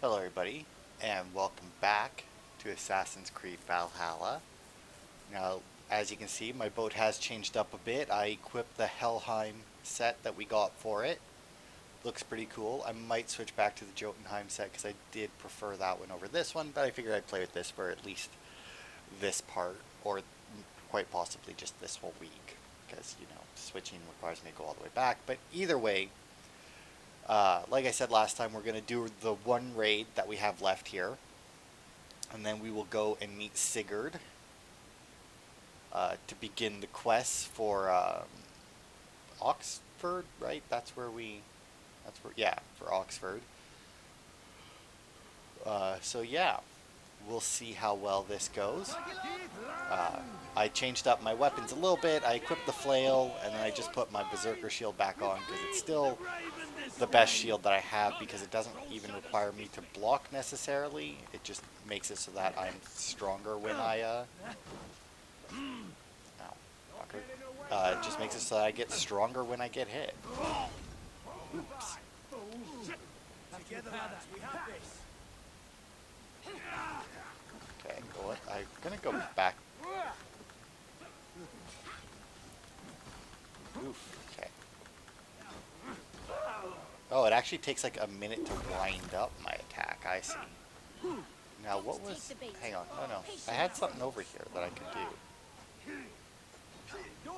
Hello everybody, and welcome back to Assassin's Creed Valhalla. Now, as you can see, my boat has changed up a bit. I equipped the Helheim set that we got for it. Looks pretty cool. I might switch back to the Jotunheim set because I did prefer that one over this one, but I figured I'd play with this for at least this part, or quite possibly just this whole week, because, switching requires me to go all the way back. But either way, like I said last time, we're going to do the one raid that we have left here. And then we will go and meet Sigurd to begin the quest for Oxford, right? Yeah, for Oxford. So yeah, we'll see how well this goes. I changed up my weapons a little bit. I equipped the flail, and then I just put my berserker shield back on because it's still the best shield that I have, because it doesn't even require me to block necessarily. It just makes it so that I'm stronger when I it just makes it so that I get stronger when I get hit. Oops. Okay, well, I'm gonna go back. Oof. Okay. Oh, it actually takes like a minute to wind up my attack. I see. Now, what was... Hang on. Oh, no. I had something over here that I could do.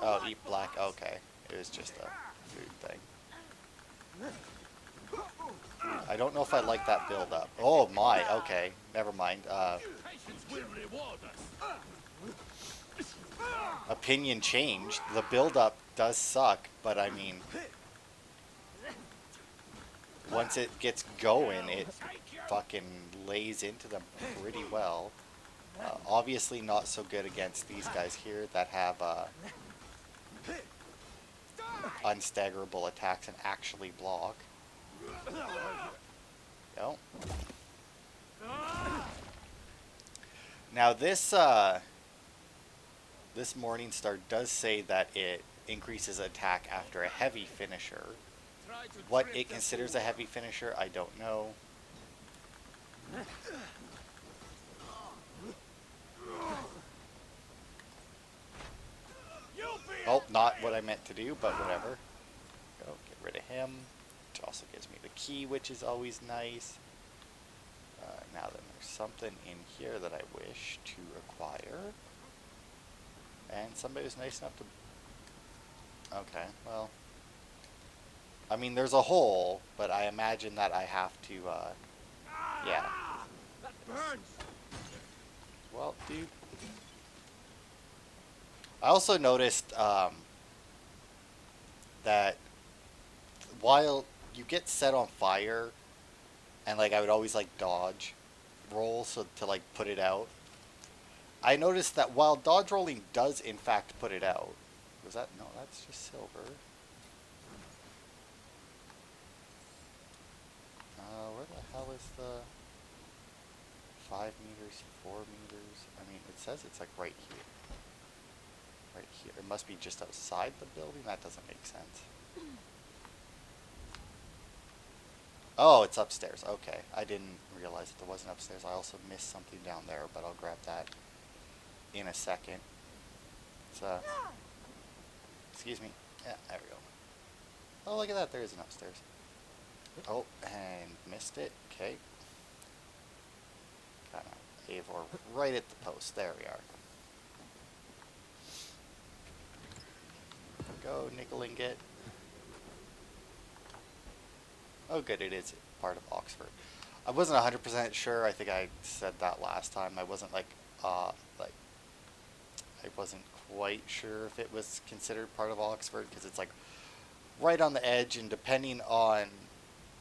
Oh, eat black. Okay. It was just a food thing. I don't know if I like that build up. Oh, my. Okay. Never mind. Opinion changed. The build up does suck, but I mean... Once it gets going, it fucking lays into them pretty well. Obviously not so good against these guys here that have unstaggerable attacks and actually block. No. Now this Morning Star does say that it increases attack after a heavy finisher. What it considers a heavy finisher, I don't know. Oh, not what I meant to do, but whatever. Go, get rid of him. Which also gives me the key, which is always nice. Now then, there's something in here that I wish to acquire. And somebody was nice enough to... Okay, well... I mean, there's a hole, but I imagine that I have to, yeah. Well, dude. I also noticed, that while you get set on fire, and, like, I would always, like, dodge roll so to, like, put it out. I noticed that while dodge rolling does, in fact, put it out. Was that? No, that's just silver. Where the hell is the 5 meters, 4 meters? I mean, it says it's like right here. Right here. It must be just outside the building? That doesn't make sense. Oh, it's upstairs. Okay. I didn't realize that there wasn't upstairs. I also missed something down there, but I'll grab that in a second. It's, excuse me. Yeah, there we go. Oh, look at that. There is an upstairs. Oh, and missed it. Okay. Got Eivor right at the post. There we are. Go, nickel ingot. Oh, good. It is part of Oxford. I wasn't 100% sure. I think I said that last time. I wasn't I wasn't quite sure if it was considered part of Oxford, because it's like right on the edge, and depending on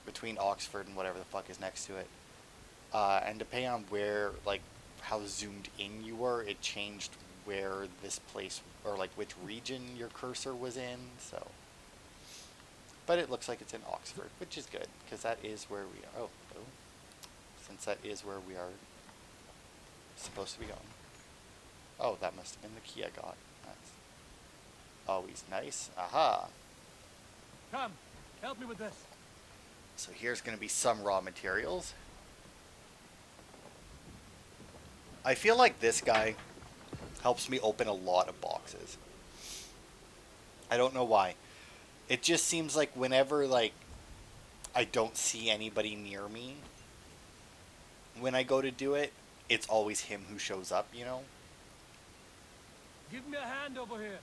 between Oxford and whatever the fuck is next to it, and depending on where, like, how zoomed in you were, it changed where this place, or like which region your cursor was in. So, but it looks like it's in Oxford, which is good, because that is where we are. Oh, since that is where we are supposed to be going. Oh, that must have been the key I got. That's always nice. Aha! Come, help me with this. So here's going to be some raw materials. I feel like this guy helps me open a lot of boxes. I don't know why. It just seems like whenever like I don't see anybody near me when I go to do it, it's always him who shows up, you know? Give me a hand over here.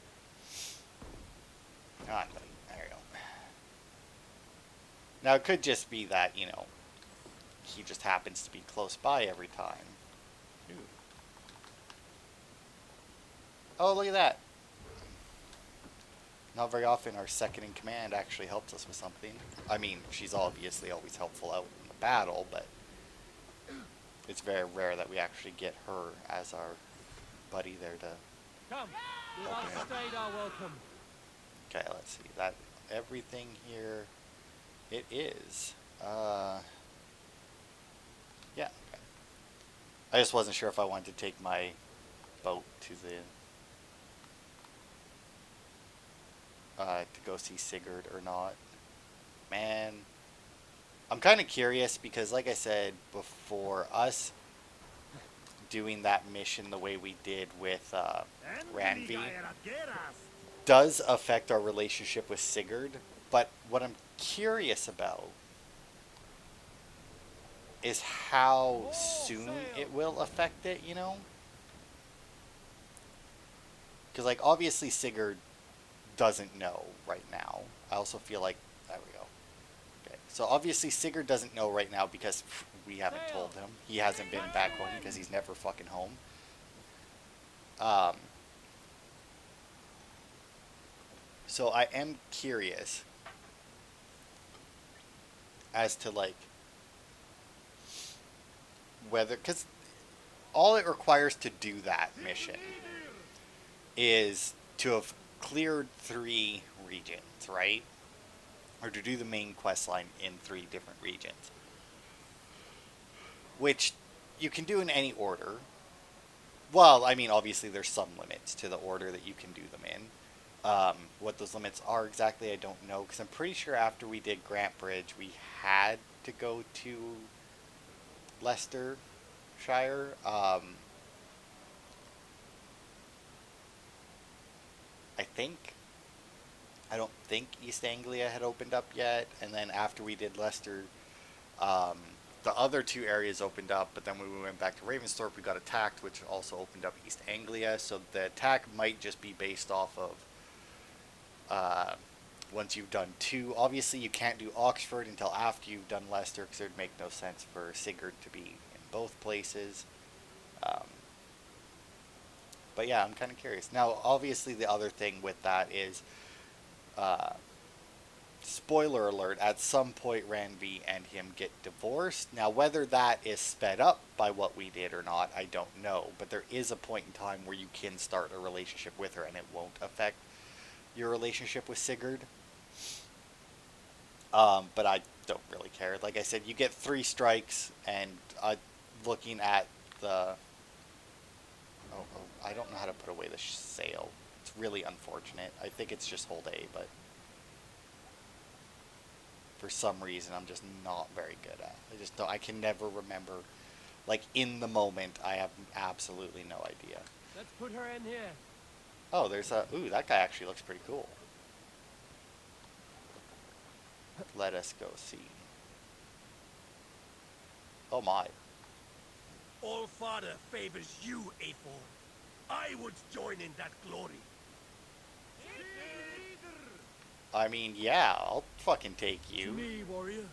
Come on, buddy. There you go. Now, it could just be that, you know, he just happens to be close by every time. Ooh. Oh, look at that. Not very often our second in command actually helps us with something. I mean, she's obviously always helpful out in the battle, but it's very rare that we actually get her as our buddy there to Come. We help him out. outstayed our welcome. Okay, let's see. That everything here, it is. Yeah. Okay. I just wasn't sure if I wanted to take my boat to the to go see Sigurd or not. Man, I'm kind of curious because, like I said before, us doing that mission the way we did with Ranvi does affect our relationship with Sigurd. But what I'm curious about is how soon it will affect it, you know? Because, like, obviously Sigurd doesn't know right now. I also feel like, there we go. Okay, so obviously Sigurd doesn't know right now because we haven't told him. He hasn't been back home because he's never fucking home. So I am curious as to, like, whether, because all it requires to do that mission is to have cleared 3 regions, right? Or to do the main quest line in 3 different regions. Which you can do in any order. Well, I mean, obviously there's some limits to the order that you can do them in. What those limits are exactly, I don't know, because I'm pretty sure after we did Grant Bridge, we had to go to Leicestershire. I think. I don't think East Anglia had opened up yet, and then after we did Leicester, the other 2 areas opened up, but then when we went back to Ravensthorpe, we got attacked, which also opened up East Anglia, so the attack might just be based off of once you've done 2. Obviously, you can't do Oxford until after you've done Leicester, because it would make no sense for Sigurd to be in both places. But yeah, I'm kind of curious. Now, obviously, the other thing with that is, spoiler alert, at some point Ranvi and him get divorced. Now, whether that is sped up by what we did or not, I don't know. But there is a point in time where you can start a relationship with her and it won't affect your relationship with Sigurd. But I don't really care. Like I said, you get 3 strikes, and looking at the... Oh, I don't know how to put away the sail. It's really unfortunate. I think it's just hold A, but for some reason I'm just not very good at. I just don't. I can never remember. Like, in the moment, I have absolutely no idea. Let's put her in here. Oh, there's a... Ooh, that guy actually looks pretty cool. Let us go see. Oh my. All Father favors you, Eivor. I would join in that glory. I mean, yeah, I'll fucking take To you. me, warrior.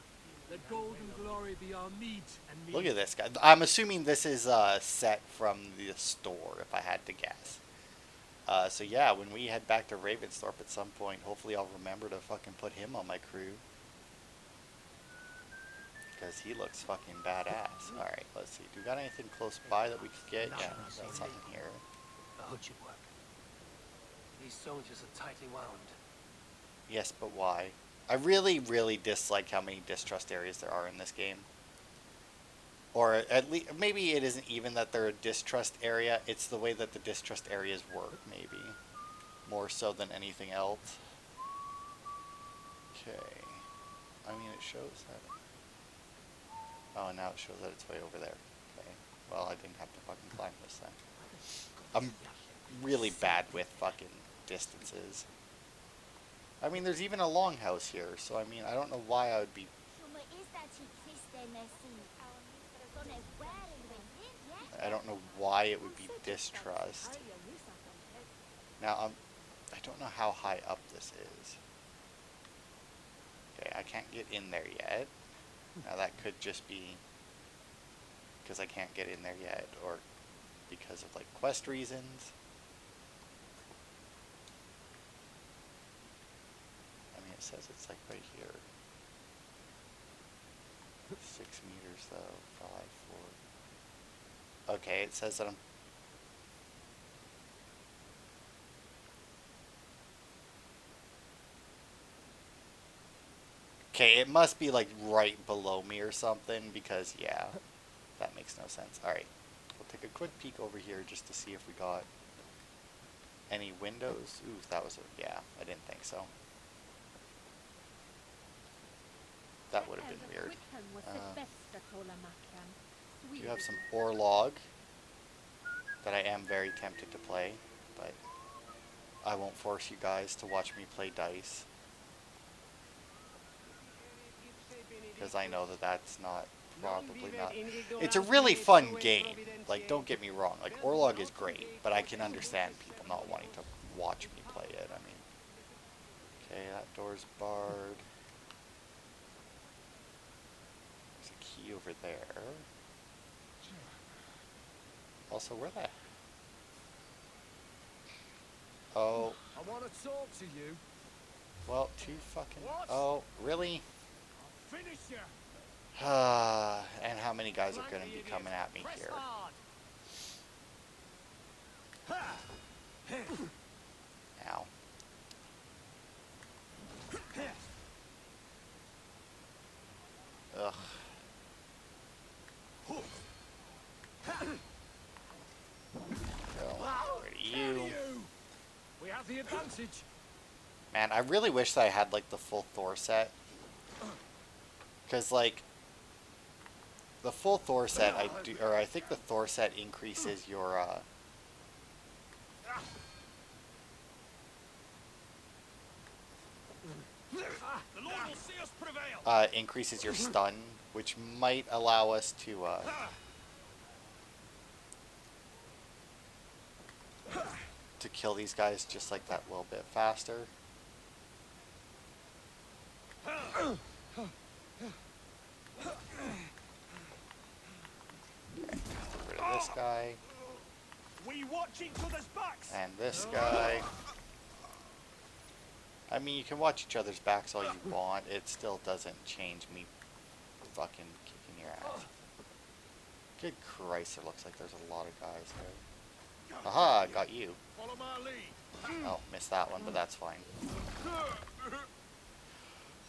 Let golden glory be our meat and meat. Look at this guy. I'm assuming this is a set from the store, if I had to guess. So yeah, when we head back to Ravensthorpe at some point, hopefully I'll remember to fucking put him on my crew. Because he looks fucking badass. Alright, let's see. Do we got anything close by that we could get? Yeah, that's something here. I hope you work. These soldiers are tightly wound. Yes, but why? I really, really dislike how many distrust areas there are in this game. Or at least, maybe it isn't even that they're a distrust area, it's the way that the distrust areas work, maybe. More so than anything else. Okay. I mean, it shows that... Oh, now it shows that it's way over there. Okay. Well, I didn't have to fucking climb this then. I'm really bad with fucking distances. I mean, there's even a longhouse here, so I mean, I don't know why I would be... I don't know why it would be distrust. Now, I don't know how high up this is. Okay, I can't get in there yet. Now, that could just be because I can't get in there yet, or because of, like, quest reasons. I mean, it says it's, like, right here. 6 meters, though. 5, 4... Okay, it says that I'm... Okay, it must be, like, right below me or something, because, yeah, that makes no sense. Alright, we'll take a quick peek over here just to see if we got any windows. Ooh, that was a... yeah, I didn't think so. That would have been weird. You have some ore log that I am very tempted to play, but I won't force you guys to watch me play dice, because I know that that's not probably not... It's a really fun game, like, don't get me wrong, like, Orlog is great, but I can understand people not wanting to watch me play it. I mean, okay, that door's barred. There's a key over there. Also, where the... Oh. I want to talk to you. Well, too fucking... Oh, really? Finish you. And how many guys are going to be coming at me here? Ow. Ugh. Where do you? We have the advantage. Man, I really wish that I had, like, the full Thor set. Because, like, the full Thor set, I think the Thor set increases your, The Lord will see us prevail. increases your stun, which might allow us to kill these guys just like that little bit faster. Okay, get rid of this guy. We watch each other's backs. And this guy. I mean, you can watch each other's backs all you want. It still doesn't change me fucking kicking your ass. Good Christ, it looks like there's a lot of guys there. Aha, I got you. Follow my lead. Oh, missed that one, but that's fine.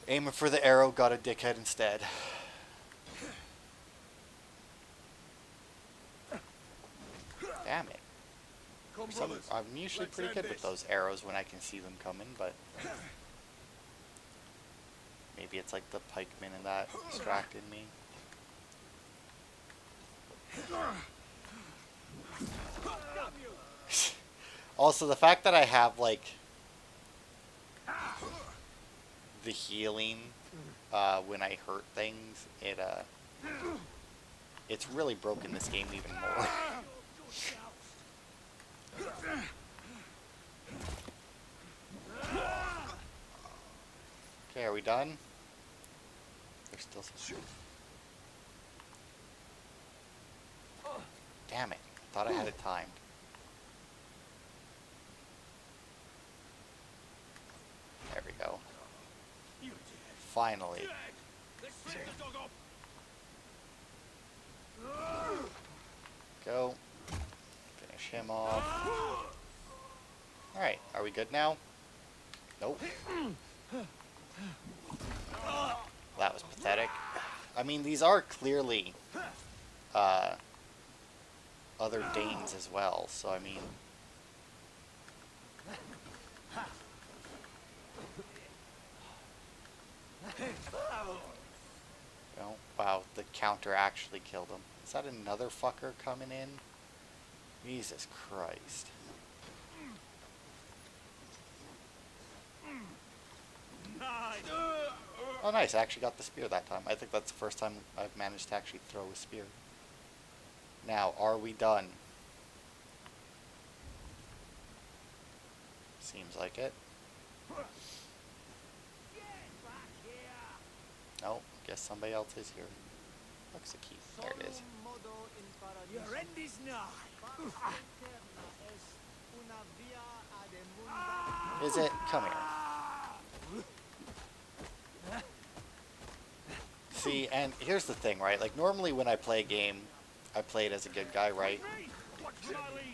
Aiming for the arrow, got a dickhead instead. Damn it. I'm usually pretty good with those arrows when I can see them coming, but maybe it's like the pikemen and that distracted me. Also, the fact that I have, like, the healing when I hurt things, it's really broken this game even more. Okay, are we done? There's still some... Damn it. I thought I had it timed. There we go. Finally. Go. Finish him off. Alright, are we good now? Nope. That was pathetic. I mean, these are clearly other Danes as well, so I mean... Oh, wow, the counter actually killed him. Is that another fucker coming in? Jesus Christ. Nice. Oh nice, I actually got the spear that time. I think that's the first time I've managed to actually throw a spear. Now, are we done? Seems like it. No, guess somebody else is here. Looks the key. There it is. Your end is nigh. Is it? Come here. See, and here's the thing, right? Like, normally when I play a game, I play it as a good guy, right?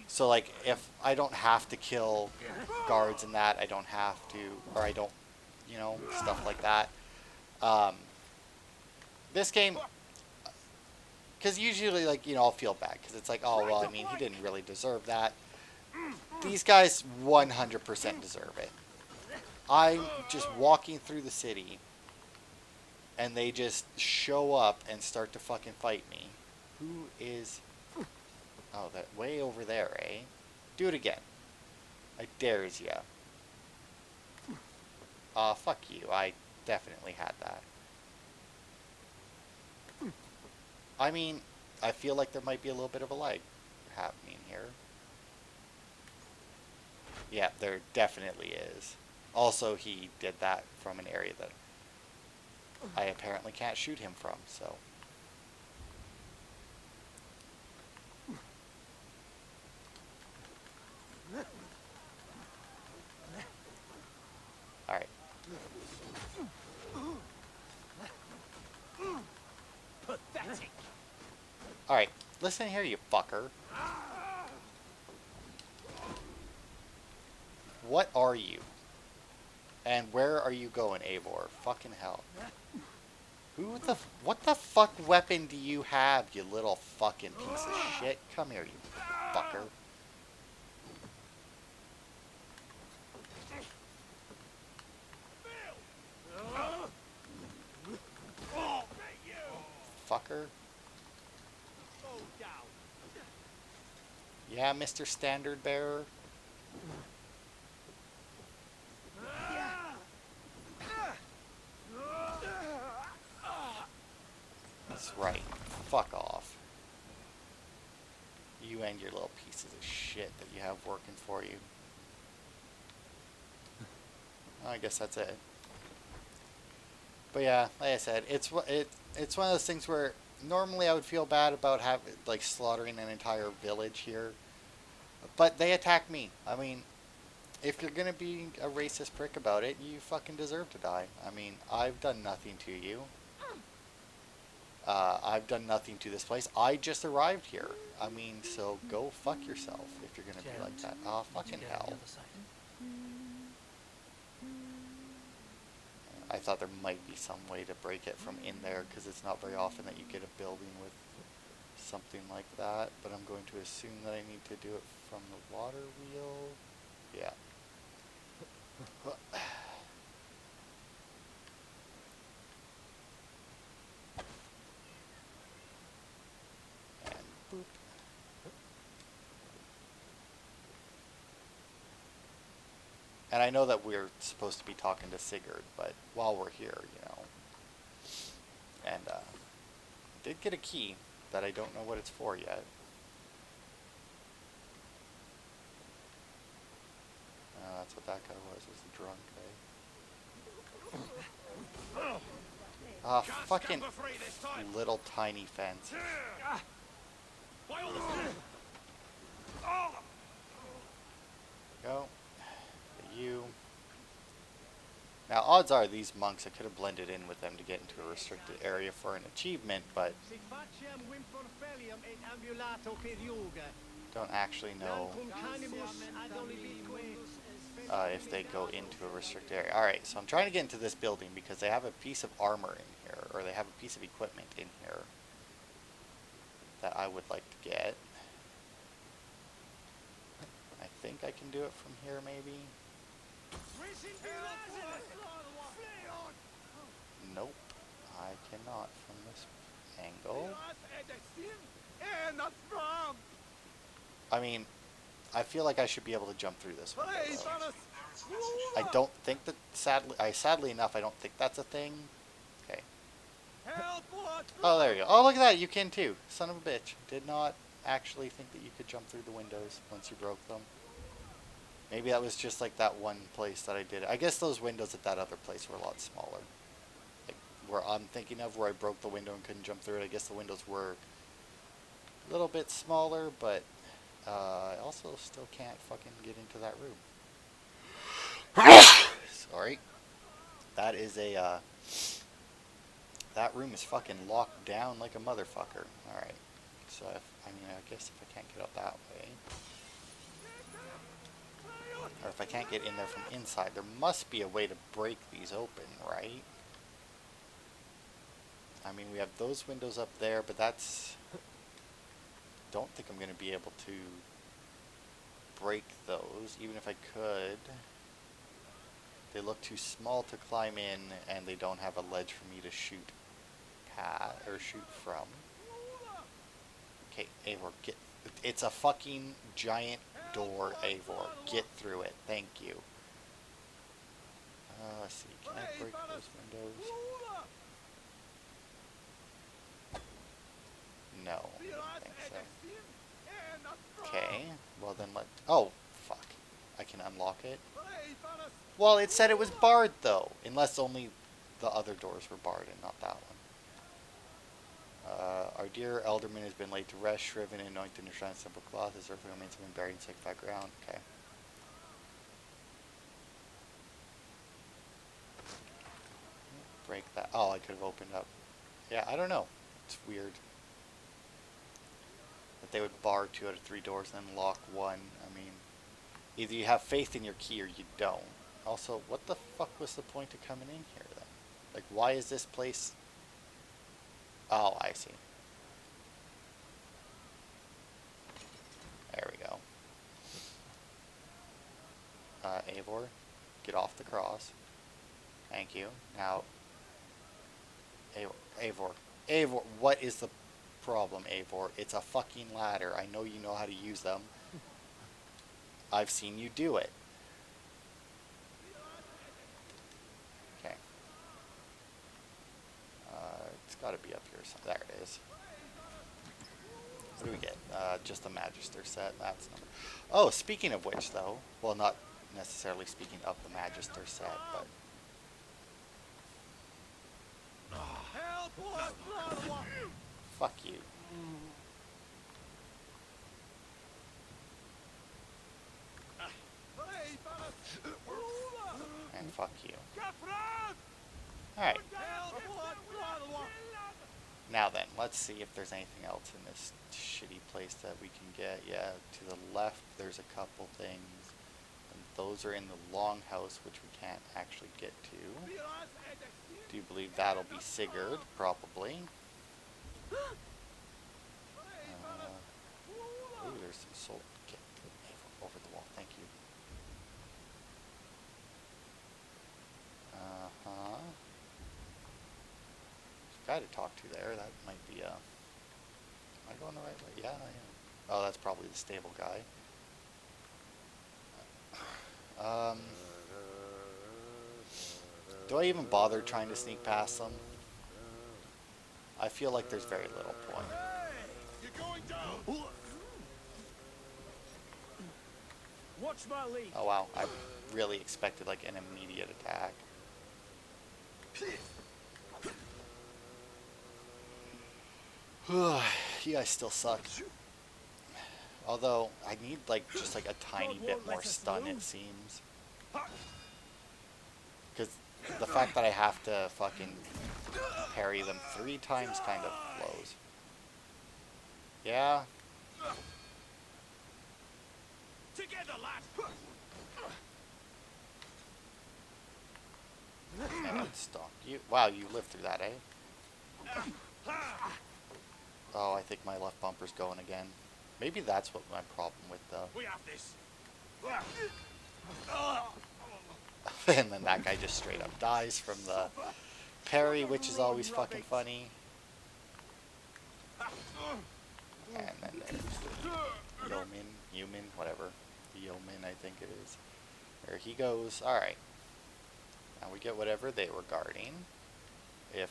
So, like, if I don't have to kill guards and that, I don't have to, or I don't, you know, stuff like that. This game, because usually, like, you know, I'll feel bad, because it's like, oh, well, I mean, he didn't really deserve that. These guys 100% deserve it. I'm just walking through the city, and they just show up and start to fucking fight me. Who is... Oh, that way over there, eh? Do it again. I dares ya. Fuck you. I definitely had that. I mean, I feel like there might be a little bit of a lag happening here. Yeah, there definitely is. Also, he did that from an area that I apparently can't shoot him from, so... Alright. Pathetic. Alright, listen here, you fucker. What are you? And where are you going, Eivor? Fucking hell. What the fuck weapon do you have, you little fucking piece of shit? Come here, you fucker. Fucker. Yeah, Mr. Standard Bearer. That's right. Fuck off. You and your little pieces of shit that you have working for you. I guess that's it. But yeah, like I said, it's one of those things where normally I would feel bad about like slaughtering an entire village here, but they attack me. I mean, if you're gonna be a racist prick about it, you fucking deserve to die. I mean, I've done nothing to you. I've done nothing to this place. I just arrived here. I mean, so go fuck yourself if you're gonna be like that. Oh, fucking hell. I thought there might be some way to break it from in there, because it's not very often that you get a building with something like that, but I'm going to assume that I need to do it from the water wheel. Yeah. And boop. And I know that we're supposed to be talking to Sigurd, but while we're here, you know. And, did get a key that I don't know what it's for yet. That's what that guy was a drunk, eh? Ah, fucking little tiny fence. Go. You. Now, odds are these monks, I could have blended in with them to get into a restricted area for an achievement, but don't actually know if they go into a restricted area. Alright, so I'm trying to get into this building because they have a piece of armor in here, or they have a piece of equipment in here that I would like to get. I think I can do it from here, maybe? Nope, I cannot from this angle. I mean, I feel like I should be able to jump through this window, though. I don't think that, sadly enough, I don't think that's a thing. Okay. Oh, there you go. Oh, look at that. You can too. Son of a bitch. Did not actually think that you could jump through the windows once you broke them. Maybe that was just like that one place that I did. I guess those windows at that other place were a lot smaller. Like where I'm thinking of, where I broke the window and couldn't jump through it. I guess the windows were a little bit smaller, but I also still can't fucking get into that room. Sorry. That is a, that room is fucking locked down like a motherfucker. Alright. So, I guess if I can't get out that way. Or if I can't get in there from inside, there must be a way to break these open, right? I mean, we have those windows up there, but that's... Don't think I'm going to be able to break those, even if I could. They look too small to climb in, and they don't have a ledge for me to shoot shoot from. Okay, Eivor, get... It's a fucking giant door, Eivor. Get through it. Thank you. Let's see. Can I break those windows? No, I don't think so. Okay, well then oh, fuck. I can unlock it. Well, it said it was barred, though. Unless only the other doors were barred and not that one. Our dear elderman has been laid to rest, shriven and anointed in a shrine of simple cloth. His earthly remains have been buried in sanctified ground. Okay. Break that. Oh, I could have opened up. Yeah, I don't know. It's weird that they would bar 2 out of 3 doors and then lock 1. I mean, either you have faith in your key or you don't. Also, what the fuck was the point of coming in here then? Like, why is this place... Oh, I see. There we go. Eivor, get off the cross. Thank you. Now, Eivor, what is the problem, Eivor? It's a fucking ladder. I know you know how to use them. I've seen you do it. Okay. It's got to be up here. So there it is. What do we get? Just the Magister set. That's number. Oh, speaking of which, though, well, not necessarily speaking of the Magister set, but. Fuck you. And fuck you. Alright. Now then, let's see if there's anything else in this shitty place that we can get. Yeah, to the left there's a couple things. And those are in the longhouse, which we can't actually get to. Do you believe that'll be Sigurd? Probably. Ooh, there's some soul. Get over the wall, thank you. Uh-huh. Guy to talk to there. That might be am I going the right way? Yeah, I am. Oh, that's probably the stable guy. Do I even bother trying to sneak past them? I feel like there's very little point. Watch my lead. Oh wow, I really expected like an immediate attack. You guys still suck. Although, I need like just like a tiny bit more stun, it seems. Because the fact that I have to fucking parry them 3 times kind of blows. Yeah. Together, lad. And let's stalk you. Wow, you lived through that, eh? Oh, I think my left bumper's going again. Maybe that's what my problem with the... We have this. And then that guy just straight up dies from the parry, which is always fucking funny. And then Human, whatever. Yeoman, I think it is. There he goes. Alright. Now we get whatever they were guarding. If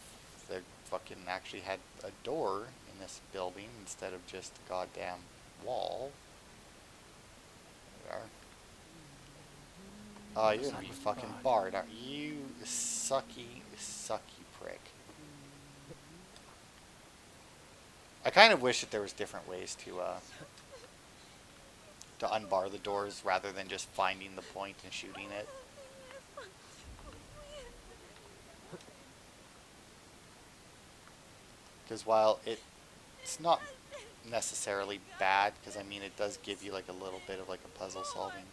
they fucking actually had a door in this building instead of just a goddamn wall. There we are. Oh, you're gonna be fucking barred, aren't you? Sucky, sucky prick. I kind of wish that there was different ways to unbar the doors rather than just finding the point and shooting it. Because while it's not necessarily bad, because I mean it does give you like a little bit of like a puzzle solving.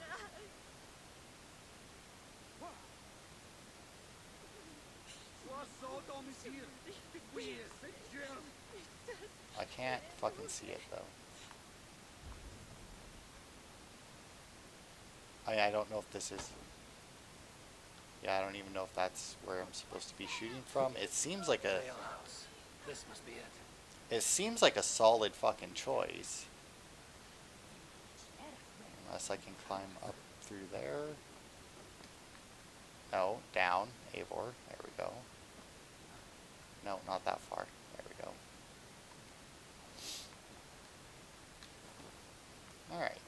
I can't fucking see it though. I don't know if this is... Yeah, I don't even know if that's where I'm supposed to be shooting from. It seems like a... Alehouse. This must be it. It seems like a solid fucking choice. Unless I can climb up through there. No, down. Eivor. There we go. No, not that far. There we go. Alright.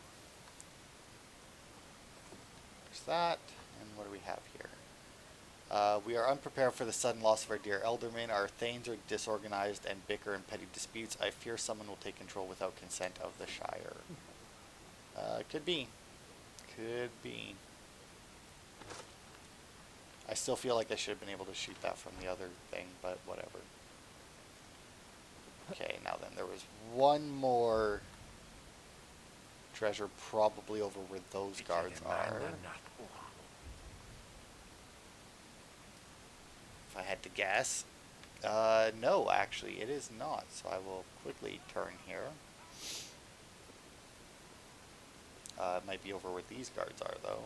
There's that. And what do we have here? We are unprepared for the sudden loss of our dear Elderman. Our thanes are disorganized and bicker in petty disputes. I fear someone will take control without consent of the Shire. Could be. Could be. I still feel like I should have been able to shoot that from the other thing, but whatever. Okay, now then, there was one more treasure probably over where those guards are. If I had to guess. No, actually, it is not. So I will quickly turn here. It might be over where these guards are, though.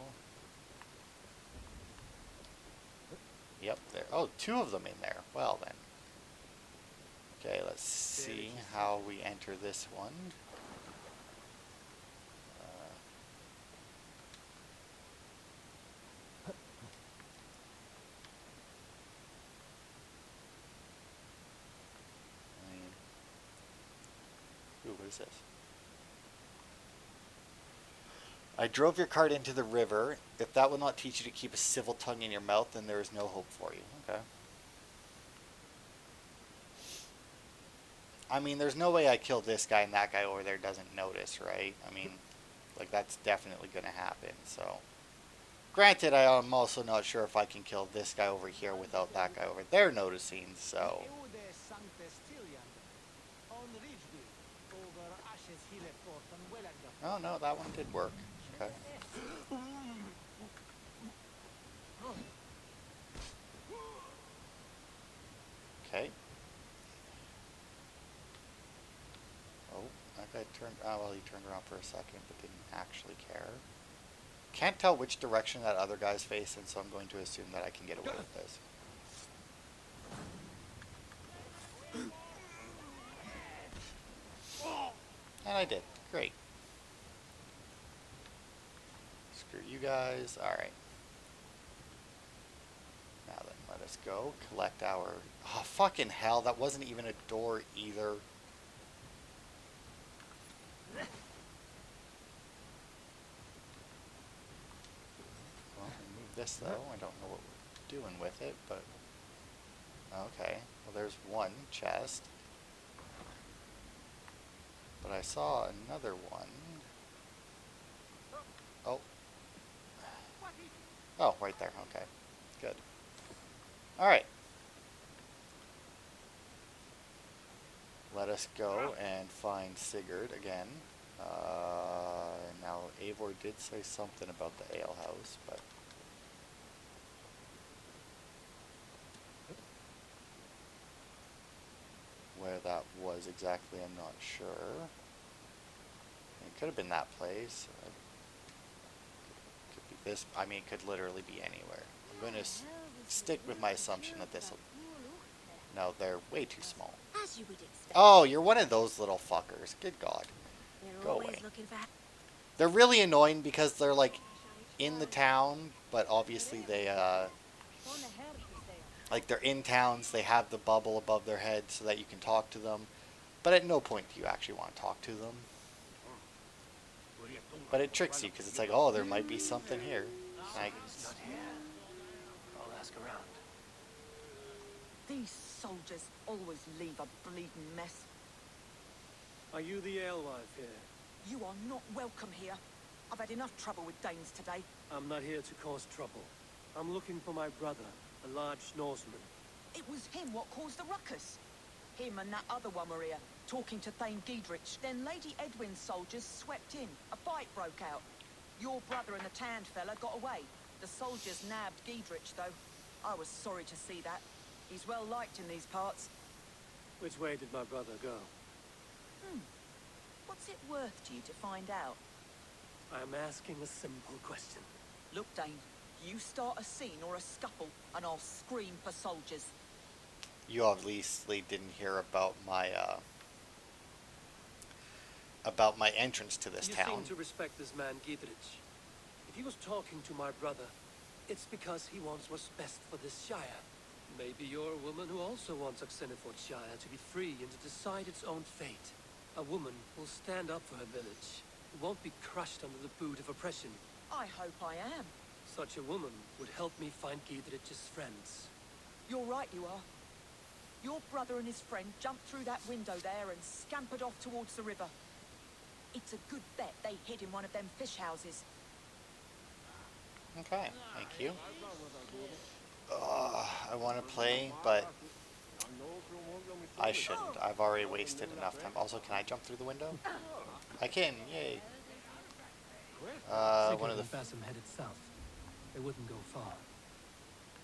Yep, there. Oh, two of them in there. Well, then. Okay, let's see how we enter this one. Ooh, what is this? I drove your cart into the river. If that will not teach you to keep a civil tongue in your mouth, then there is no hope for you. Okay. I mean, there's no way I kill this guy and that guy over there doesn't notice, right? I mean, like, that's definitely going to happen, so. Granted, I am also not sure if I can kill this guy over here without that guy over there noticing, so. Oh, no, that one did work. Okay. Okay. Oh, that guy turned... Oh, well, he turned around for a second, but didn't actually care. Can't tell which direction that other guy's facing, so I'm going to assume that I can get away with this. And I did. Great. Screw you guys. Alright. Now then, let us go. Collect our... Oh, fucking hell. That wasn't even a door either. Well, remove this, though. I don't know what we're doing with it, but... Okay. Well, there's one chest. But I saw another one. Oh. Oh, right there. Okay. Good. Alright. Let us go and find Sigurd again. Now, Eivor did say something about the alehouse, but... Where that was exactly, I'm not sure. It could have been that place. It could be this. I mean, it could literally be anywhere. I'm going to stick with my assumption that this will... No, they're way too small. As you would expect. Oh, you're one of those little fuckers. Good God. They're Go always away. looking for... They're really annoying because they're like in the town, but obviously they like they're in towns. They have the bubble above their head so that you can talk to them, but at no point do you actually want to talk to them. But it tricks you because it's like, oh, there might be something here. Like, Somebody's not here. I'll ask around. These soldiers always leave a bleeding mess. Are you the alewife here? You are not welcome here. I've had enough trouble with Danes today. I'm not here to cause trouble. I'm looking for my brother, a large Norseman. It was him what caused the ruckus. Him and that other one were here, talking to Thane Giedrich. Then Lady Edwin's soldiers swept in. A fight broke out. Your brother and the tanned fella got away. The soldiers nabbed Giedrich, though. I was sorry to see that. He's well liked in these parts. Which way did my brother go? What's it worth to you to find out? I'm asking a simple question. Look, Dane, you start a scene or a scuffle, and I'll scream for soldiers. you obviously didn't hear about my entrance to this You town. seem to respect this man, Giedrich. If he was talking to my brother, it's because he wants what's best for this Shire. Maybe you're a woman who also wants Shire to be free and to decide its own fate. A woman who'll stand up for her village, who won't be crushed under the boot of oppression. I hope I am. Such a woman would help me find Giedrich's friends. You're right, you are. Your brother and his friend jumped through that window there and scampered off towards the river. It's a good bet they hid in one of them fish houses. Okay, thank you. I want to play, but I shouldn't. I've already wasted enough time. Also, can I jump through the window? I can, yay. One Sigurd of the... and Basim headed south. They wouldn't go far.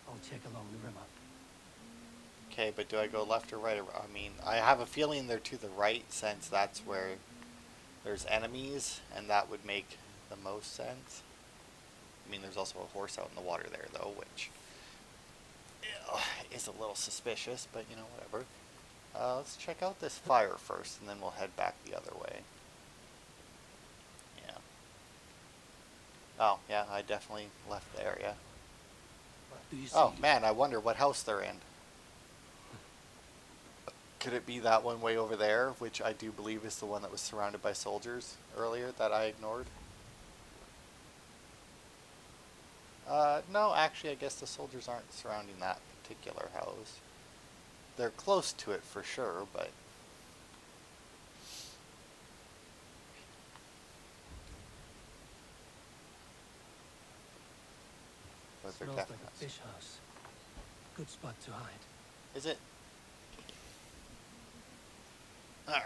I'll check along the river. Okay, but do I go left or right? I mean, I have a feeling they're to the right, since that's where there's enemies, and that would make the most sense. I mean, there's also a horse out in the water there, though, which is a little suspicious, but, you know, whatever. Let's check out this fire first, and then we'll head back the other way. Yeah. Oh, yeah, I definitely left the area. Do you see? Oh, man, I wonder what house they're in. Could it be that one way over there, which I do believe is the one that was surrounded by soldiers earlier that I ignored? No, actually, I guess the soldiers aren't surrounding that particular house. They're close to it for sure, but... But they're Smells like definitely... a fish house. Good spot to hide. Is it? Alright.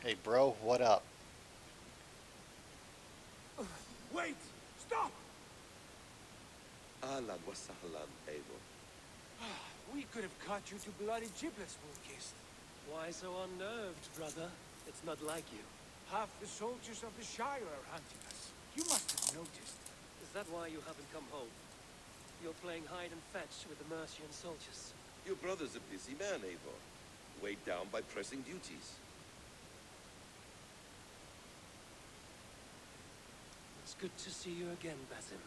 Hey, bro, what up? Wait! Stop! Ahlan wa sahlan, Eivor. We could have cut you to bloody giblets, Wolf-kissed. Why so unnerved, brother? It's not like you. Half the soldiers of the Shire are hunting us. You must have noticed. Is that why you haven't come home? You're playing hide and fetch with the Mercian soldiers. Your brother's a busy man, Eivor. Weighed down by pressing duties. It's good to see you again, Basim.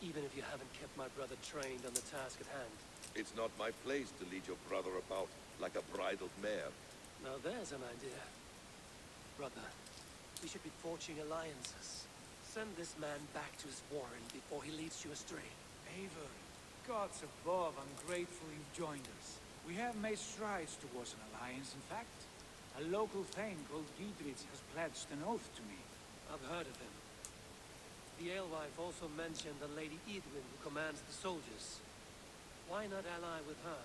Even if you haven't kept my brother trained on the task at hand. It's not my place to lead your brother about like a bridled mare. Now there's an idea. Brother, we should be forging alliances. Send this man back to his warren before he leads you astray. Eivor, gods above, I'm grateful you've joined us. We have made strides towards an alliance, in fact. A local thane called Giedrich has pledged an oath to me. I've heard of him. The alewife also mentioned the Lady Edwin who commands the soldiers. Why not ally with her?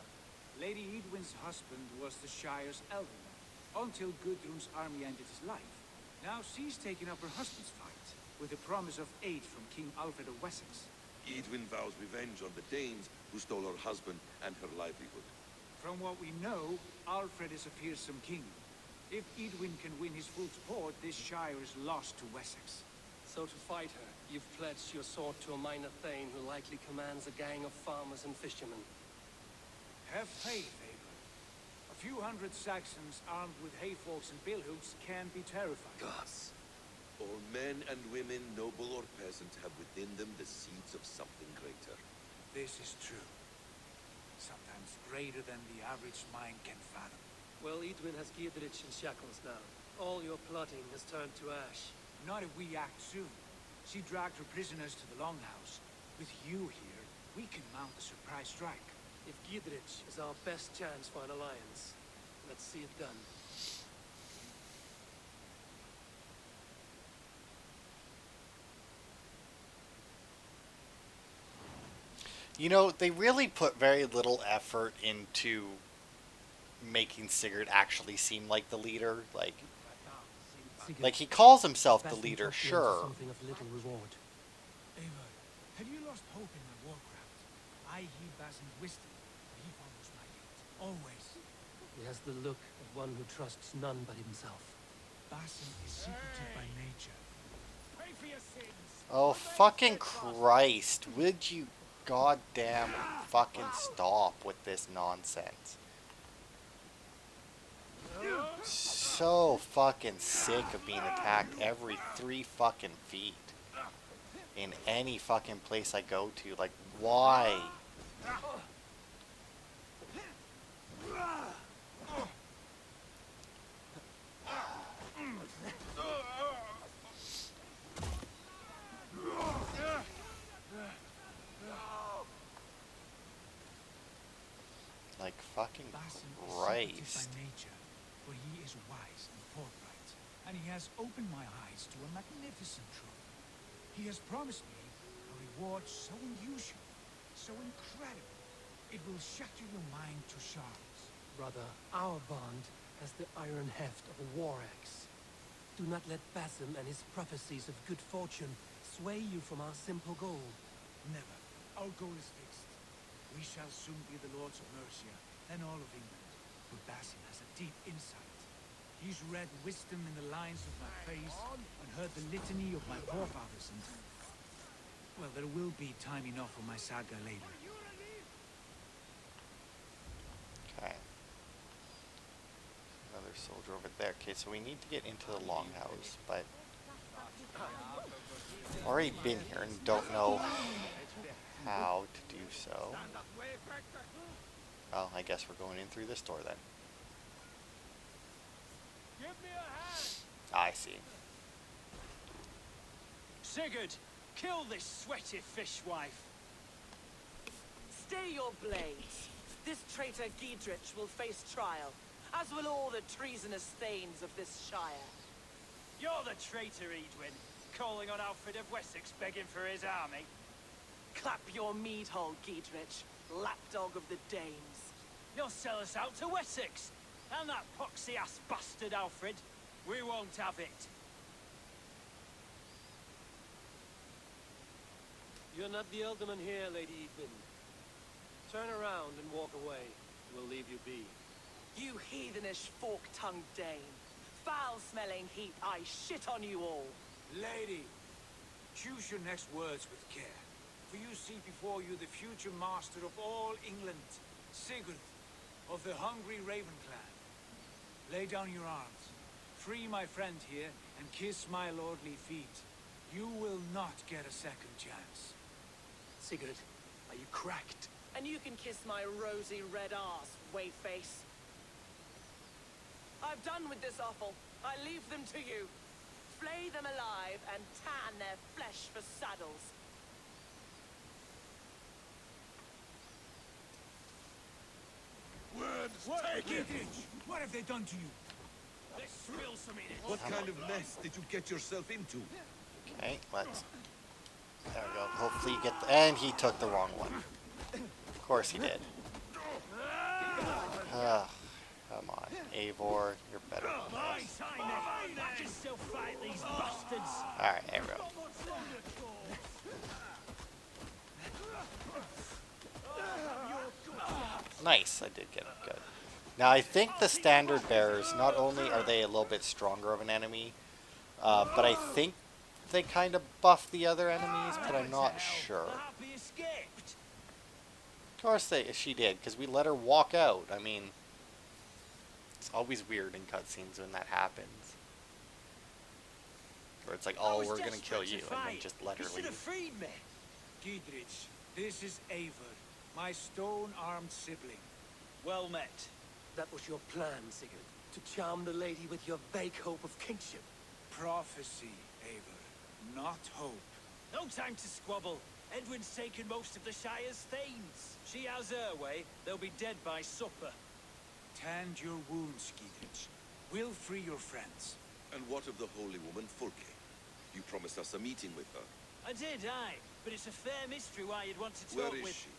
Lady Edwin's husband was the Shire's alderman, until Gudrun's army ended his life. Now she's taken up her husband's fight, with the promise of aid from King Alfred of Wessex. Edwin vows revenge on the Danes who stole her husband and her livelihood. From what we know, Alfred is a fearsome king. If Edwin can win his full support, this Shire is lost to Wessex. So to fight her, you've pledged your sword to a minor thane who likely commands a gang of farmers and fishermen. Have faith, Eivor. A few hundred Saxons armed with hayforks and billhooks can be terrifying. Gods. All men and women, noble or peasant, have within them the seeds of something greater. This is true. Sometimes greater than the average mind can fathom. Well, Eidwin has Giedrich in shackles now. All your plotting has turned to ash. Not if we act soon. She dragged her prisoners to the Longhouse. With you here, we can mount a surprise strike. If Giedrich is our best chance for an alliance, let's see it done. You know, they really put very little effort into making Sigurd actually seem like the leader. Like he calls himself the leader, sure. Something of little reward. Eivor, have you lost hope in my warcraft? I heed Basim's wisdom, but he follows my lead. Always. He has the look of one who trusts none but himself. Basim is secretive by nature. Pay for your sins. Oh, fucking Christ. Would you goddamn fucking stop with this nonsense? So fucking sick of being attacked every 3 fucking feet. In any fucking place I go to. Like, why? Like, fucking Basim is secretive Christ. by nature, but he is wise and forthright, and he has opened my eyes to a magnificent truth. He has promised me a reward so unusual, so incredible, it will shatter your mind to shards. Brother, our bond has the iron heft of a war axe. Do not let Basim and his prophecies of good fortune sway you from our simple goal. Never. Our goal is fixed. We shall soon be the lords of Mercia, and all of England. But Basim has a deep insight. He's read wisdom in the lines of my face, and heard the litany of my forefathers, and... well, there will be time enough for my saga later. Okay. Another soldier over there. Okay, so we need to get into the longhouse, but... already been here and don't know how to do so. Well, I guess we're going in through this door then. Give me a hand. I see. Sigurd, kill this sweaty fishwife. Stay your blades. This traitor Giedrich will face trial, as will all the treasonous thanes of this shire. You're the traitor, Eidwin, calling on Alfred of Wessex begging for his army. Clap your mead hole, Giedrich, lapdog of the Danes. You'll sell us out to Wessex, and that poxy-ass bastard Alfred. We won't have it. You're not the alderman here, Lady Eidwin. Turn around and walk away. We'll leave you be. You heathenish fork-tongued Dane. Foul-smelling heap, I shit on you all. Lady, choose your next words with care. For you see before you the future master of all England, Sigurd, of the hungry Raven clan. Lay down your arms, free my friend here, and kiss my lordly feet. You will not get a second chance. Sigurd, are you cracked? And you can kiss my rosy red arse, wayface. I've done with this offal. I leave them to you. Flay them alive and tan their flesh for saddles. Take it! What have they done to you? Let's spill some in it. What kind of mess did you get yourself into? Okay, let's... there we go. Hopefully you get the... and he took the wrong one. Of course he did. Ugh, come on. Eivor, you're better than My this. time, mate. I can still fight these bastards. Alright, there we go. Nice, I did get it. Good. Now I think the standard bearers, not only are they a little bit stronger of an enemy, but I think they kind of buff the other enemies, but I'm not sure. The happy escaped. Of course she did, because we let her walk out. I mean, it's always weird in cutscenes when that happens. Where it's like, I oh, was we're gonna desperate kill to you, and then fight. just let her You should have leave. freed me. Giedrich, this is Eivor, my stone-armed sibling. Well met. That was your plan, Sigurd. To charm the lady with your vague hope of kingship. Prophecy, Eivor, not hope. No time to squabble. Edwin's taken most of the Shire's thanes. She has her way. They'll be dead by supper. Tend your wounds, Giedrich. We'll free your friends. And what of the holy woman, Fulke? You promised us a meeting with her. I did, aye. But it's a fair mystery why you'd want to Where talk is with... she?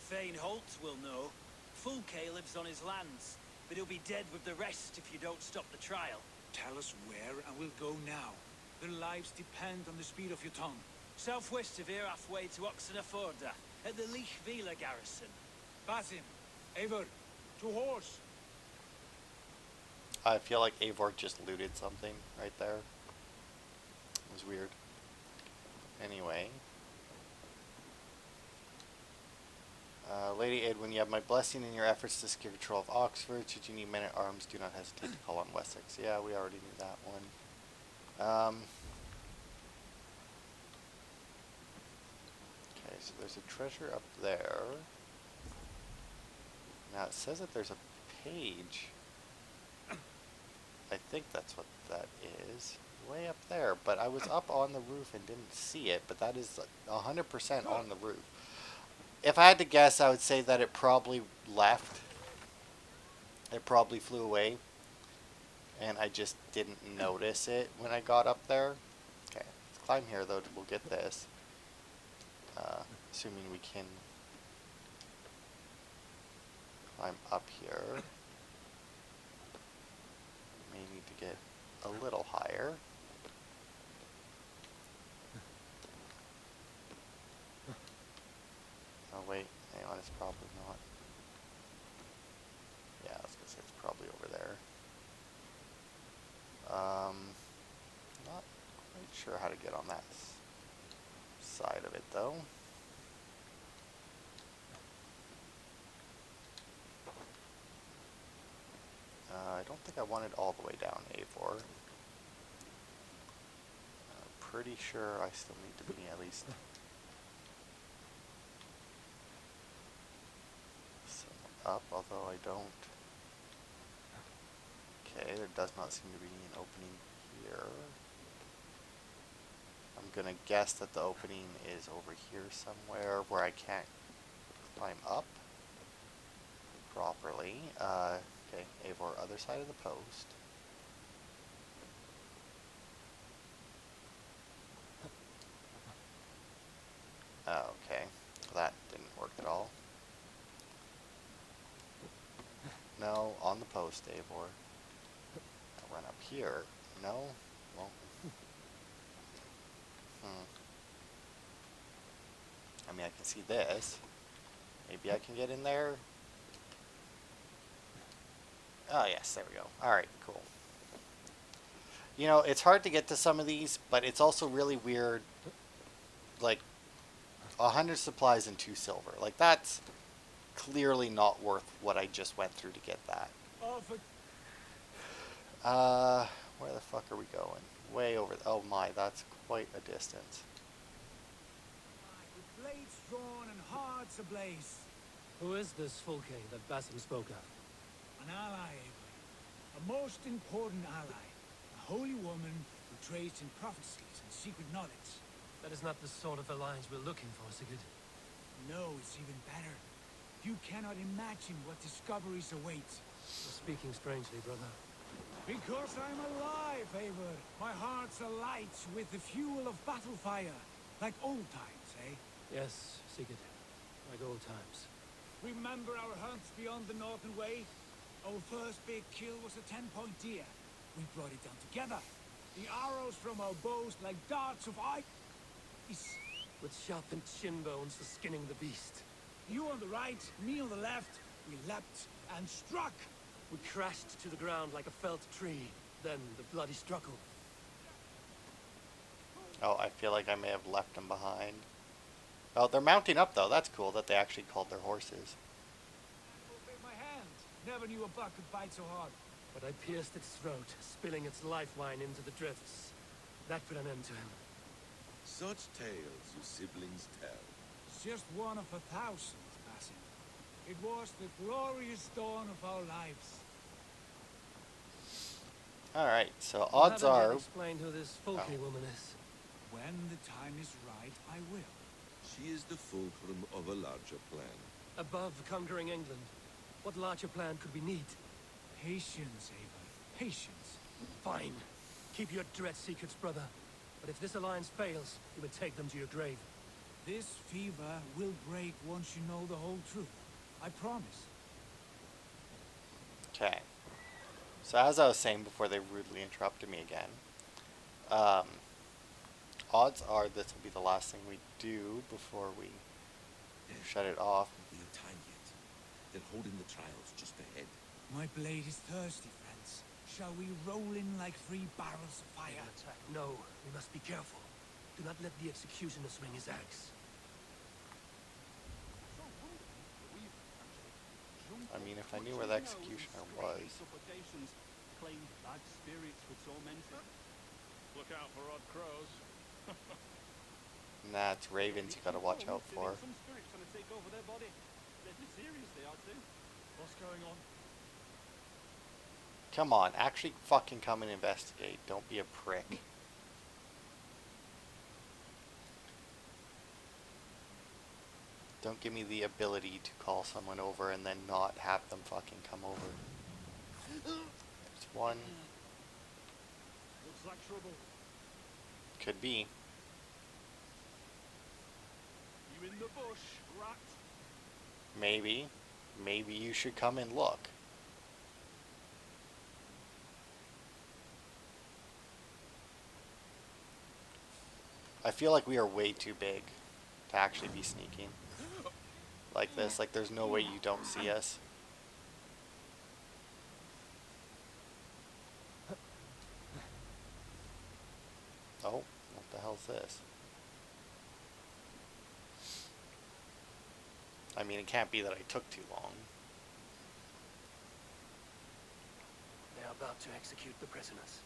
Thane Holt will know. Fulke lives on his lands, but he'll be dead with the rest if you don't stop the trial. Tell us where, and we'll go now. Their lives depend on the speed of your tongue. Southwest of here, halfway to Oxenaforda, at the Leich Vila garrison. Basim, Eivor, to horse. I feel like Eivor just looted something right there. It was weird. Anyway. Lady Edwin, you have my blessing in your efforts to secure control of Oxford. Should you need men-at-arms, do not hesitate to call on Wessex. Yeah, we already knew that one. Okay, so there's a treasure up there. Now it says that there's a page. I think that's what that is. Way up there. But I was up on the roof and didn't see it. But that is 100% on the roof. If I had to guess, I would say that it probably left. It probably flew away. And I just didn't notice it when I got up there. Okay, let's climb here though. We'll get this. Assuming we can climb up here. May need to get a little higher. Oh wait, hang on, it's probably not. Yeah, I was gonna say it's probably over there. Not quite sure how to get on that side of it though. I don't think I want it all the way down, Eivor. I'm pretty sure I still need to be at least somewhat up, although I don't. Okay, there does not seem to be an opening here. I'm gonna guess that the opening is over here somewhere where I can't climb up properly. Okay, Eivor, other side of the post. Okay, that didn't work at all. No, on the post, Eivor. I'll run up here. No? Well. I mean, I can see this. Maybe I can get in there. Oh, yes, there we go. Alright, cool. You know, it's hard to get to some of these, but it's also really weird. Like, 100 supplies and 2 silver. Like, that's clearly not worth what I just went through to get that. Where the fuck are we going? Way over. Oh my, that's quite a distance. With blades drawn and hearts ablaze. Who is this Fulke that Basim spoke of? An ally, Eivor. A most important ally. A holy woman who trades in prophecies and secret knowledge. That is not the sort of alliance we're looking for, Sigurd. No, it's even better. You cannot imagine what discoveries await. You're speaking strangely, brother. Because I'm alive, Eivor. My heart's alight with the fuel of battle fire. Like old times, eh? Yes, Sigurd. Like old times. Remember our hunts beyond the Northern Way? Our first big kill was a 10-point deer. We brought it down together. The arrows from our bows like darts of ice. With sharpened shin bones for skinning the beast. You on the right, me on the left. We leapt and struck. We crashed to the ground like a felled tree. Then the bloody struggle. Oh, I feel like I may have left them behind. Oh, they're mounting up though. That's cool that they actually called their horses. Obey my hand. Never knew a buck could bite so hard. but I pierced its throat, spilling its life wine into the drifts. That put an end to him. Such tales you siblings tell. It's just one of 1,000, Basim. It was the glorious dawn of our lives. Alright, so You odds haven't yet are... explained who this Folky woman is. When the time is right, I will. She is the fulcrum of a larger plan. Above conquering England, what larger plan could we need? Patience, Eivor. Patience. Fine. Keep your dread secrets, brother. But if this alliance fails, you will take them to your grave. This fever will break once you know the whole truth. I promise. Okay. So as I was saying before they rudely interrupted me again, odds are this will be the last thing we do before we shut it off. We have time yet. They're holding the trials just ahead. My blade is thirsty, friends. Shall we roll in like 3 barrels of fire? No, we must be careful. Do not let the executioner swing his axe. I mean, if I knew where the executioner was. Claimed bad spirits would torment him. Look out for odd crows. Nah, it's ravens you gotta watch out for. Some spirits trying to take over their body. Deadly serious they are too. What's going on? Come on, actually fucking come and investigate. Don't be a prick. Don't give me the ability to call someone over and then not have them fucking come over. There's one. Looks like trouble. Could be. You in the bush, rat? Maybe. Maybe you should come and look. I feel like we are way too big to actually be sneaking like this. Like there's no way you don't see us. Oh, what the hell's this? I mean, it can't be that I took too long. They are about to execute the prisoners.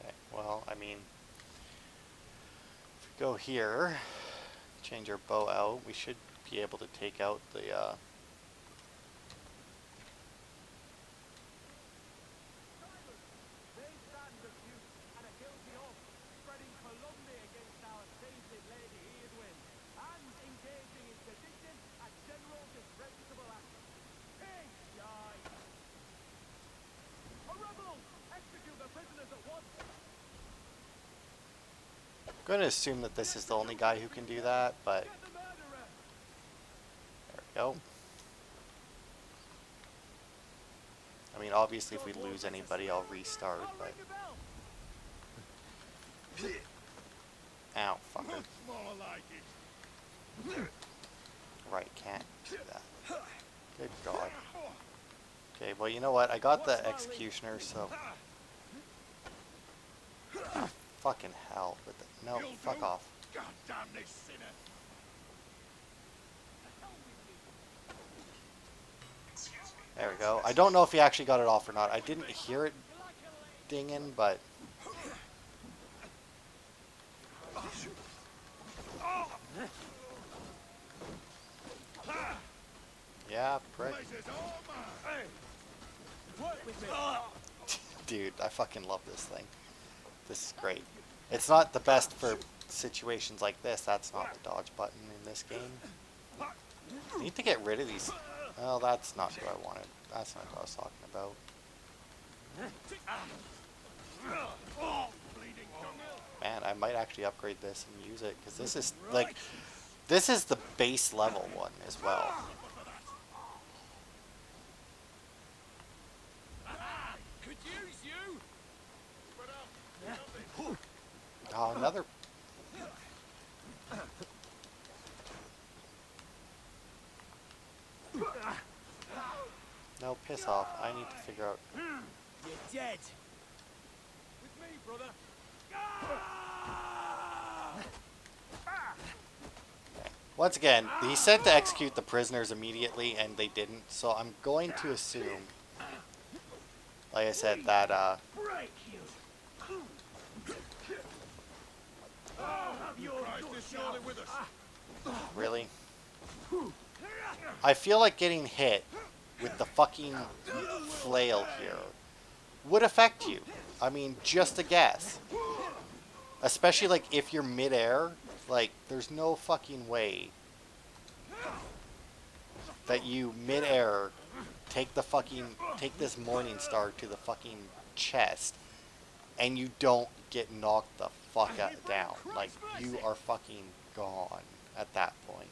Okay, well, I mean, if we go here, change our bow out, we should be able to take out the, I'm going to assume that this is the only guy who can do that, but there we go. I mean, obviously if we lose anybody, I'll restart, but... Ow, fucker. Right, can't do that. Good God. Okay, well, you know what? I got the executioner, so... Oh, fucking hell. With the... No, fuck off. God damn this sinner! There we go. I don't know if he actually got it off or not. I didn't hear it dinging, but... Yeah, prick. Dude, I fucking love this thing. This is great. It's not the best for situations like this. That's not the dodge button in this game. I need to get rid of these. Well, that's not what I wanted. That's not what I was talking about. Man, I might actually upgrade this and use it, because this is, like, this is the base level one as well. Could use you. Oh, another... No, piss off. I need to figure out... You're dead. With me, brother. Once again, he said to execute the prisoners immediately, and they didn't. So I'm going to assume, like I said, that Break you. really, I feel like getting hit with the fucking flail here would affect you. I mean, just a guess. Especially like if you're midair, like there's no fucking way that you midair take this Morning Star to the fucking chest and you don't get knocked the fuck out down. Like you are fucking gone at that point.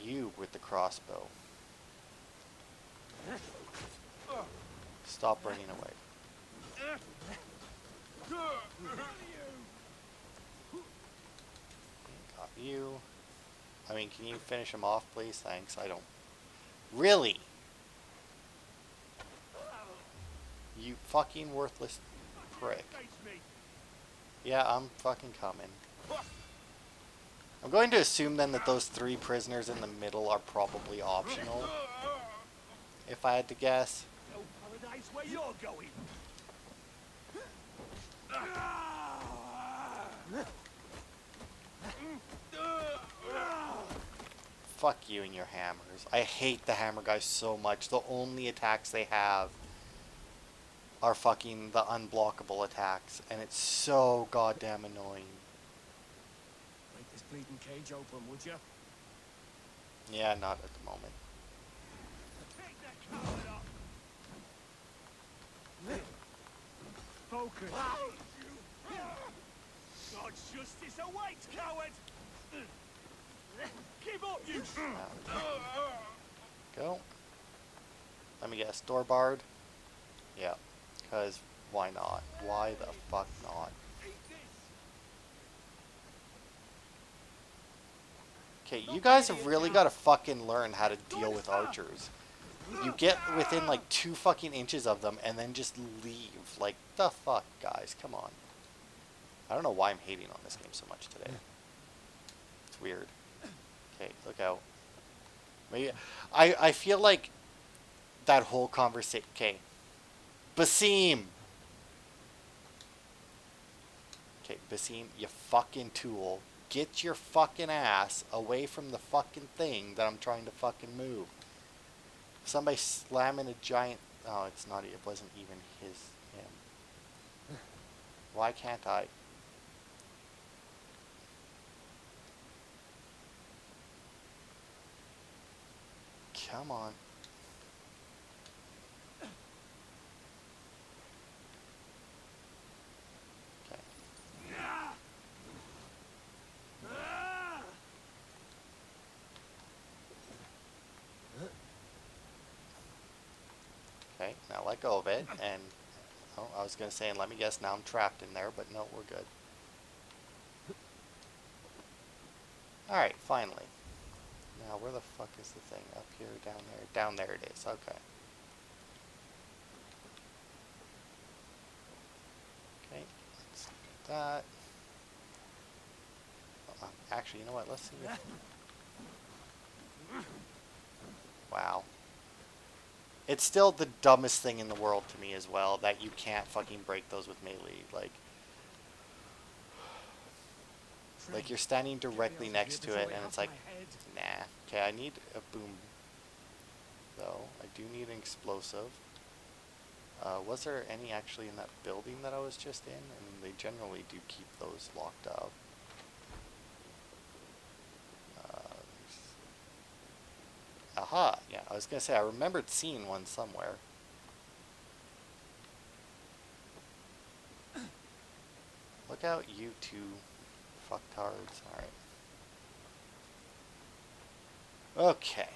You with the crossbow. Stop running away. Got you. I mean, can you finish him off, please? Thanks. I don't. Really? You fucking worthless prick. Yeah, I'm fucking coming. I'm going to assume then that those 3 prisoners in the middle are probably optional. If I had to guess. No paradise where you're going. Fuck you and your hammers. I hate the hammer guys so much. The only attacks they have are fucking the unblockable attacks. And it's so goddamn annoying. Break this bleeding cage open, would you? Yeah, not at the moment. Take that coward up. Focus. God's justice awaits, coward. Give up, you. Go. Let me guess. Door barred? Yeah. Because why not? Why the fuck not? Okay, you guys have really got to fucking learn how to deal with archers. You get within like 2 fucking inches of them and then just leave. Like, the fuck, guys? Come on. I don't know why I'm hating on this game so much today. It's weird. Okay, look out. Maybe I feel like that whole conversation. Okay, Basim. Okay, Basim, you fucking tool. Get your fucking ass away from the fucking thing that I'm trying to fucking move. Somebody slamming a giant. Oh, it's not. It wasn't even him. Why can't I? Come on. Okay. Okay, now let go of it, and oh, I was gonna say, and let me guess, now I'm trapped in there, but no, we're good. Alright, finally. Now, where the fuck is the thing? Up here, down there? Down there it is, okay. Okay, let's do that. Actually, you know what, let's see if... Wow. It's still the dumbest thing in the world to me as well, that you can't fucking break those with melee, like you're standing directly next to it, and it's like, nah. Okay, I need a boom, though. I do need an explosive. Was there any actually in that building that I was just in? I mean, they generally do keep those locked up. Aha, yeah, I was gonna say, I remembered seeing one somewhere. Look out, you 2 fucktards. Alright. Okay.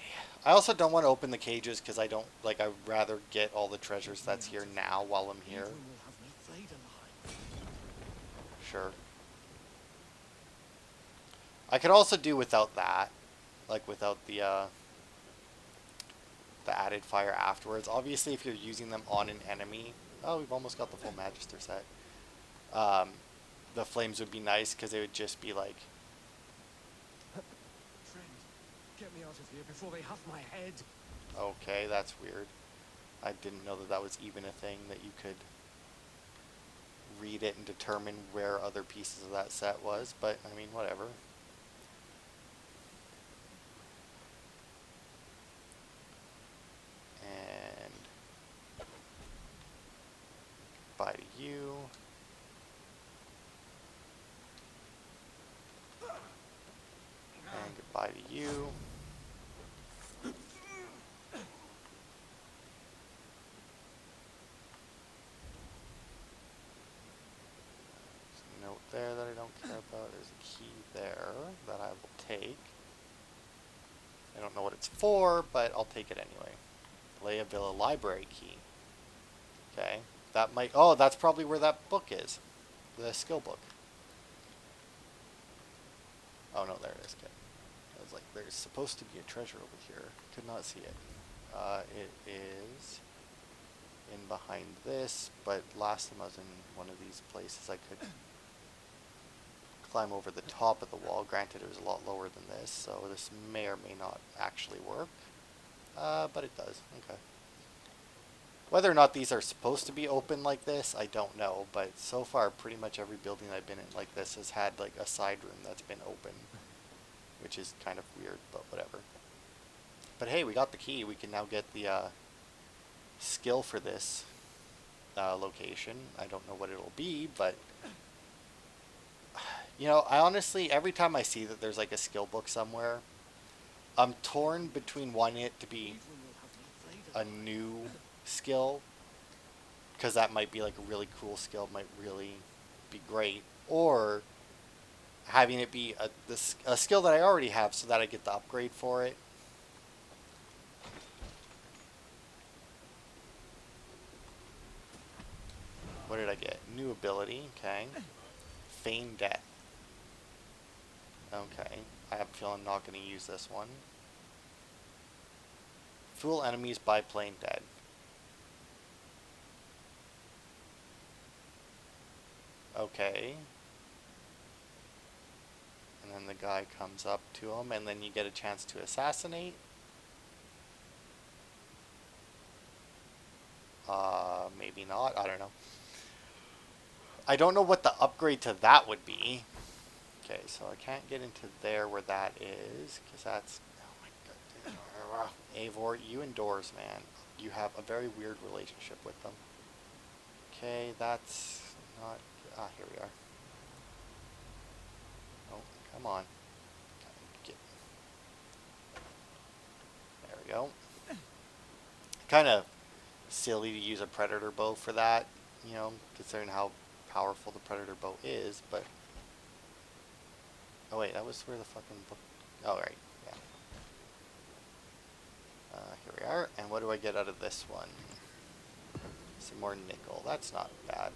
I also don't want to open the cages because I don't, like, I'd rather get all the treasures that's here now while I'm here. Sure. I could also do without that. Like, without the added fire afterwards. Obviously, if you're using them on an enemy, Oh, we've almost got the full Magister set. Um, the flames would be nice because it would just be like, Friend, get me out of here before they huff my head. okay, that's weird. I didn't know that that was even a thing, that you could read it and determine where other pieces of that set was, but I mean, whatever. And goodbye to you. And goodbye to you. Note there that I don't care about. There's a key there that I will take. I don't know what it's for, but I'll take it anyway. Leia Villa library key. Okay. That might... Oh, that's probably where that book is. The skill book. Oh, no, there it is. Okay. I was like, there's supposed to be a treasure over here. Could not see it. It is in behind this, but last time I was in one of these places I could climb over the top of the wall. Granted, it was a lot lower than this, so this may or may not actually work. But it does. Okay. Whether or not these are supposed to be open like this, I don't know. But so far, pretty much every building I've been in like this has had like a side room that's been open, which is kind of weird, but whatever. But hey, we got the key. We can now get the skill for this location. I don't know what it'll be, but you know, I honestly, every time I see that there's like a skill book somewhere, I'm torn between wanting it to be a new skill, because that might be like a really cool skill, might really be great, or having it be a skill that I already have so that I get the upgrade for it. What did I get? New ability, okay. Feign death. Okay, I have a feeling I'm not going to use this one. Fool enemies by playing dead. Okay. And then the guy comes up to him, and then you get a chance to assassinate. Maybe not, I don't know. I don't know what the upgrade to that would be. Okay, so I can't get into there where that is, because that's... Oh my god. Eivor, you indoors, man. You have a very weird relationship with them. Okay, that's not... Ah, here we are. Oh, come on. There we go. Kind of silly to use a predator bow for that, you know, considering how powerful the predator bow is, but... Oh wait, that was where the fucking book... Oh, right, yeah. Here we are, and what do I get out of this one? Some more nickel, that's not bad.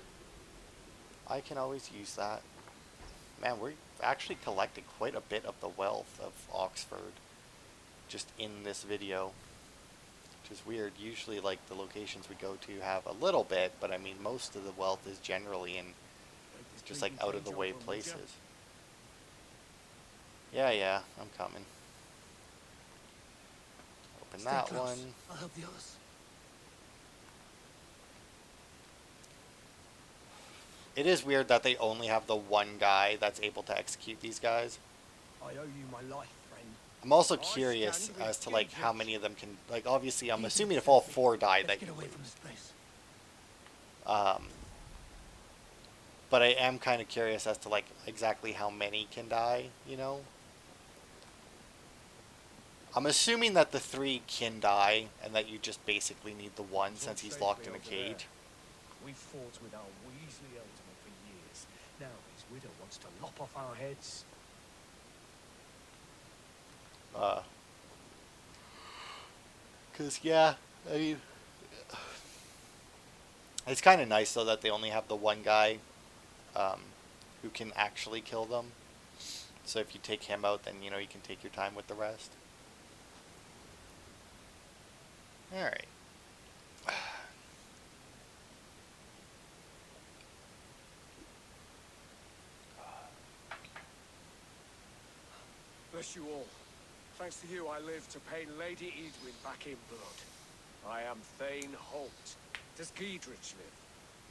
I can always use that. Man, we've actually collected quite a bit of the wealth of Oxford just in this video, which is weird. Usually, like, the locations we go to have a little bit, but I mean, most of the wealth is generally in just like out of the way places. Yeah, I'm coming. Open that one. I'll help the others. It is weird that they only have the one guy that's able to execute these guys. I owe you my life, friend. I'm also curious as to like how many of them can, like, obviously I'm assuming if all four die that you Get away lose. from this place. But I am kind of curious as to like exactly how many can die, you know? I'm assuming that the 3 can die and that you just basically need the one since he's locked in a cage. We fought with our Weasley Ultimate for years. Now his widow wants to lop off our heads. Cause yeah, I mean, it's kind of nice though that they only have the one guy, who can actually kill them. So if you take him out, then you know you can take your time with the rest. All right. bless you all. Thanks to you, I live to pay Lady Eadwyn back in blood. I am Thane Holt. Does Giedrich live?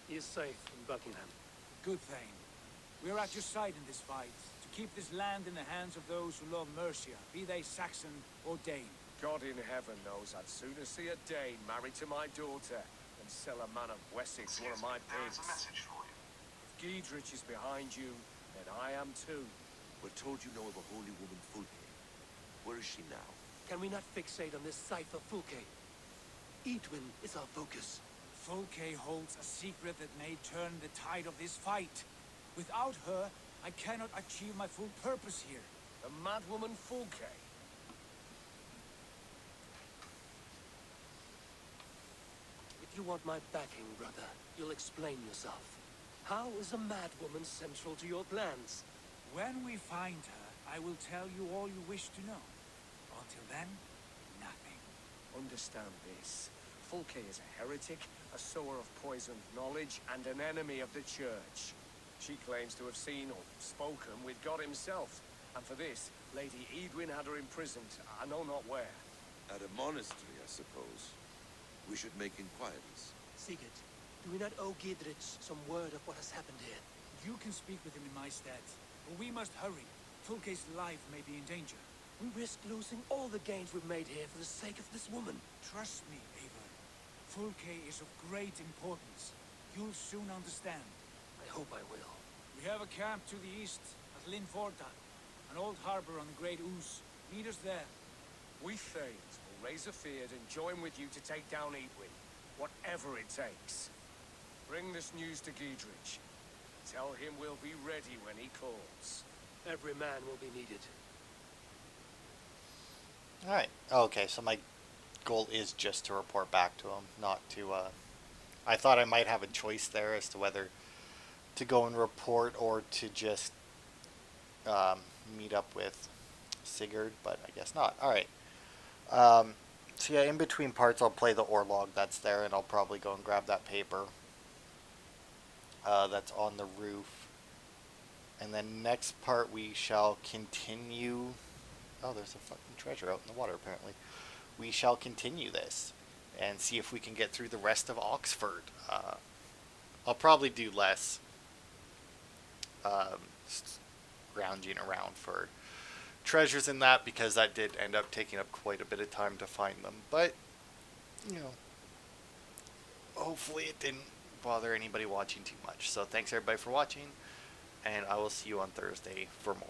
He is safe in Buckingham. Good Thane. We are at your side in this fight, to keep this land in the hands of those who love Mercia, be they Saxon or Dane. God in heaven knows I'd sooner see a Dane married to my daughter than sell a man of Wessex one of my pigs. There is a message for you. If Giedrich is behind you, then I am too. We're told you know of a holy woman, Fulke. Where is she now? Can we not fixate on this cipher, Fulke? Eadwyn is our focus. Fulke holds a secret that may turn the tide of this fight. Without her, I cannot achieve my full purpose here. The madwoman Fulke. If you want my backing, brother, you'll explain yourself. How is a madwoman central to your plans? When we find her, I will tell you all you wish to know. Until then, nothing. Understand this. Fulke is a heretic, a sower of poisoned knowledge, and an enemy of the Church. She claims to have seen or spoken with God himself. And for this, Lady Eadwyn had her imprisoned, I know not where. At a monastery, I suppose. We should make inquiries. Sigurd, do we not owe Giedrich some word of what has happened here? You can speak with him in my stead, but we must hurry. Fulke's life may be in danger. We risk losing all the gains we've made here for the sake of this woman. Trust me, Eivor. Fulke is of great importance. You'll soon understand. I hope I will. We have a camp to the east at Linforda, an old harbor on the Great Ouse. Meet us there. We Thanes will raise a fear and join with you to take down Eadwyn, whatever it takes. Bring this news to Giedrich. Tell him we'll be ready when he calls. Every man will be needed. Alright. Okay, so my goal is just to report back to him, not to, I thought I might have a choice there as to whether to go and report or to just meet up with Sigurd, but I guess not. Alright. So yeah, in between parts I'll play the ore log that's there, and I'll probably go and grab that paper that's on the roof. And then next part we shall continue... Oh, there's a fucking treasure out in the water apparently. We shall continue this and see if we can get through the rest of Oxford. I'll probably do less scrounging around for treasures in that, because that did end up taking up quite a bit of time to find them. But, you know, hopefully it didn't bother anybody watching too much. So thanks everybody for watching, and I will see you on Thursday for more.